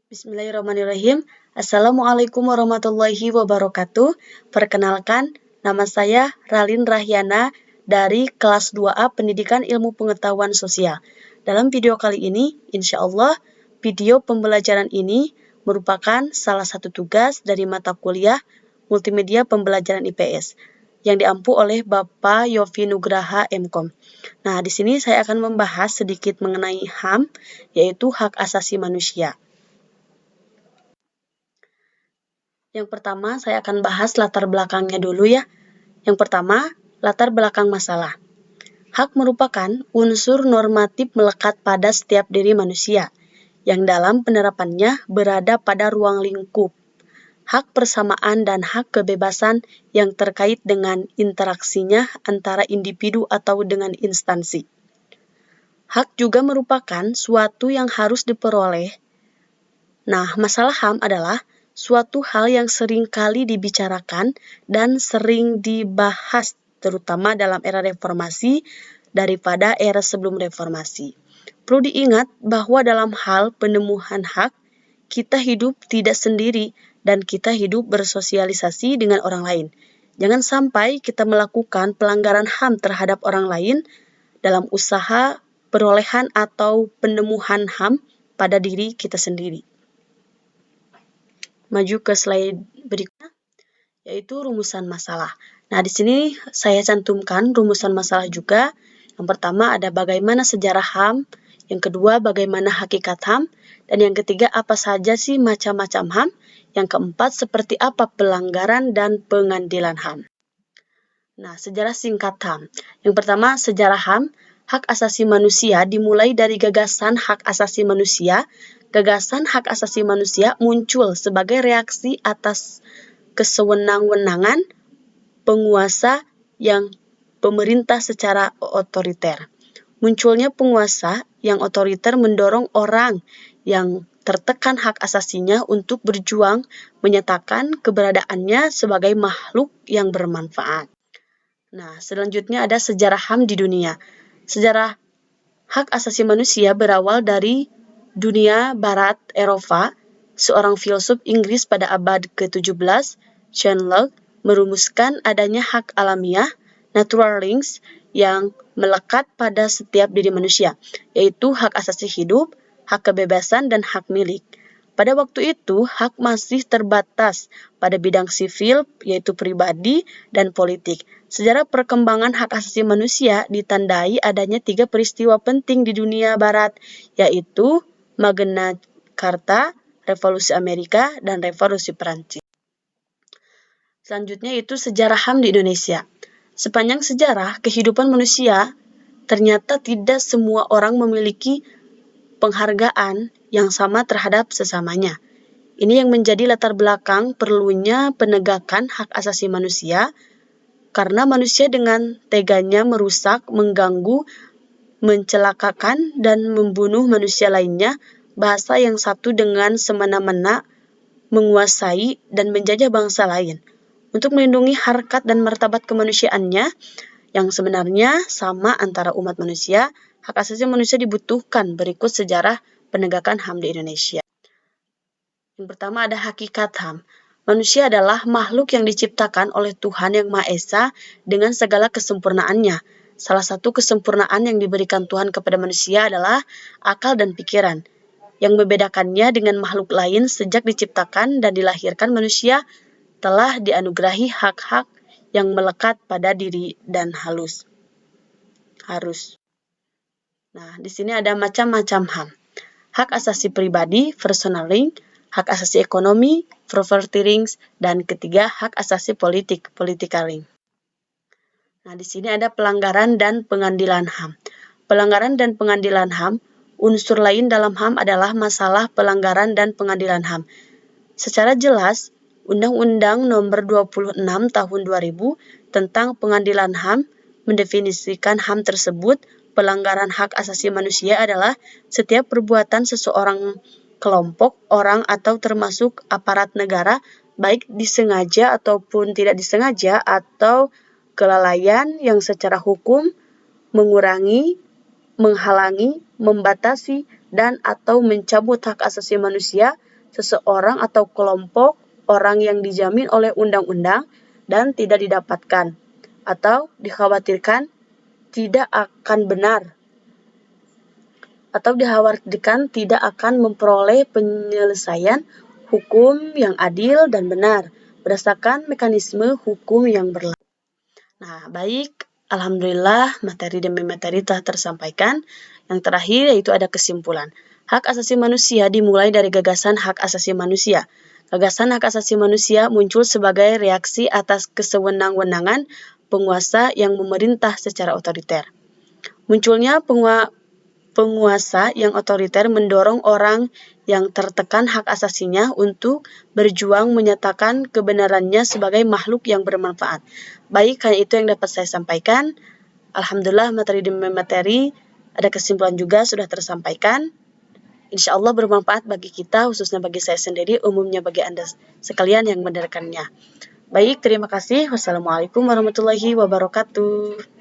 Bismillahirrahmanirrahim. Assalamualaikum warahmatullahi wabarakatuh. Perkenalkan, nama saya Ralin Rahyana dari kelas 2A Pendidikan Ilmu Pengetahuan Sosial. Dalam video kali ini, insya Allah, video pembelajaran ini merupakan salah satu tugas dari mata kuliah Multimedia Pembelajaran IPS yang diampu oleh Bapak Yofi Nugraha MKom. Nah, di sini saya akan membahas sedikit mengenai HAM, yaitu hak asasi manusia. Yang pertama, saya akan bahas latar belakangnya dulu ya. Yang pertama, latar belakang masalah. Hak merupakan unsur normatif melekat pada setiap diri manusia, yang dalam penerapannya berada pada ruang lingkup. Hak persamaan dan hak kebebasan yang terkait dengan interaksinya antara individu atau dengan instansi. Hak juga merupakan suatu yang harus diperoleh. Nah, masalah HAM adalah suatu hal yang sering kali dibicarakan dan sering dibahas, terutama dalam era reformasi daripada era sebelum reformasi. Perlu diingat bahwa dalam hal penemuan hak, kita hidup tidak sendiri dan kita hidup bersosialisasi dengan orang lain. Jangan sampai kita melakukan pelanggaran HAM terhadap orang lain dalam usaha perolehan atau penemuan HAM pada diri kita sendiri. Maju ke slide berikutnya, yaitu rumusan masalah. Nah, di sini saya cantumkan rumusan masalah juga. Yang pertama ada bagaimana sejarah HAM, yang kedua bagaimana hakikat HAM, dan yang ketiga apa saja sih macam-macam HAM, yang keempat seperti apa pelanggaran dan pengadilan HAM. Nah, sejarah singkat HAM. Yang pertama, sejarah HAM, hak asasi manusia dimulai dari gagasan hak asasi manusia. Gagasan hak asasi manusia muncul sebagai reaksi atas kesewenang-wenangan penguasa yang pemerintah secara otoriter. Munculnya penguasa yang otoriter mendorong orang yang tertekan hak asasinya untuk berjuang menyatakan keberadaannya sebagai makhluk yang bermanfaat. Nah, selanjutnya ada sejarah HAM di dunia. Sejarah hak asasi manusia berawal dari dunia barat Eropa. Seorang filsuf Inggris pada abad ke-17, John Locke, merumuskan adanya hak alamiah, natural rights, yang melekat pada setiap diri manusia, yaitu hak asasi hidup, hak kebebasan, dan hak milik. Pada waktu itu, hak masih terbatas pada bidang sivil, yaitu pribadi dan politik. Sejarah perkembangan hak asasi manusia ditandai adanya 3 peristiwa penting di dunia barat, yaitu Magna Carta, Revolusi Amerika, dan Revolusi Perancis. Selanjutnya itu sejarah HAM di Indonesia. Sepanjang sejarah kehidupan manusia, ternyata tidak semua orang memiliki penghargaan yang sama terhadap sesamanya. Ini yang menjadi latar belakang perlunya penegakan hak asasi manusia, karena manusia dengan teganya merusak, mengganggu, mencelakakan, dan membunuh manusia lainnya, bahasa yang satu dengan semena-mena menguasai dan menjajah bangsa lain. Untuk melindungi harkat dan martabat kemanusiaannya, yang sebenarnya sama antara umat manusia, hak asasi manusia dibutuhkan berikut sejarah penegakan HAM di Indonesia. Yang pertama ada hakikat HAM. Manusia adalah makhluk yang diciptakan oleh Tuhan Yang Maha Esa dengan segala kesempurnaannya. Salah satu kesempurnaan yang diberikan Tuhan kepada manusia adalah akal dan pikiran. Yang membedakannya dengan makhluk lain sejak diciptakan dan dilahirkan, manusia telah dianugerahi hak-hak yang melekat pada diri dan harus. Nah, di sini ada macam-macam HAM. Hak asasi pribadi, personal right, hak asasi ekonomi, property rights, dan ketiga hak asasi politik, political right. Nah, di sini ada pelanggaran dan pengadilan HAM. Pelanggaran dan pengadilan HAM, unsur lain dalam HAM adalah masalah pelanggaran dan pengadilan HAM. Secara jelas, Undang-Undang Nomor 26 Tahun 2000 tentang Pengadilan HAM mendefinisikan HAM tersebut. Pelanggaran hak asasi manusia adalah setiap perbuatan seseorang, kelompok, orang, atau termasuk aparat negara, baik disengaja ataupun tidak disengaja, atau kelalaian yang secara hukum mengurangi, menghalangi, membatasi, dan atau mencabut hak asasi manusia seseorang atau kelompok orang yang dijamin oleh undang-undang dan tidak didapatkan atau dikhawatirkan tidak akan benar atau dikhawatirkan tidak akan memperoleh penyelesaian hukum yang adil dan benar berdasarkan mekanisme hukum yang berlaku. Nah, baik, alhamdulillah materi demi materi telah tersampaikan. Yang terakhir yaitu ada kesimpulan. Hak asasi manusia dimulai dari gagasan hak asasi manusia. Gagasan hak asasi manusia muncul sebagai reaksi atas kesewenang-wenangan penguasa yang memerintah secara otoriter. Munculnya penguasa yang otoriter mendorong orang yang tertekan hak asasinya untuk berjuang menyatakan kebenarannya sebagai makhluk yang bermanfaat. Baik, hanya itu yang dapat saya sampaikan. Alhamdulillah materi demi materi ada kesimpulan juga sudah tersampaikan. Insya Allah bermanfaat bagi kita, khususnya bagi saya sendiri, umumnya bagi Anda sekalian yang mendengarkannya. Baik, terima kasih. Wassalamualaikum warahmatullahi wabarakatuh.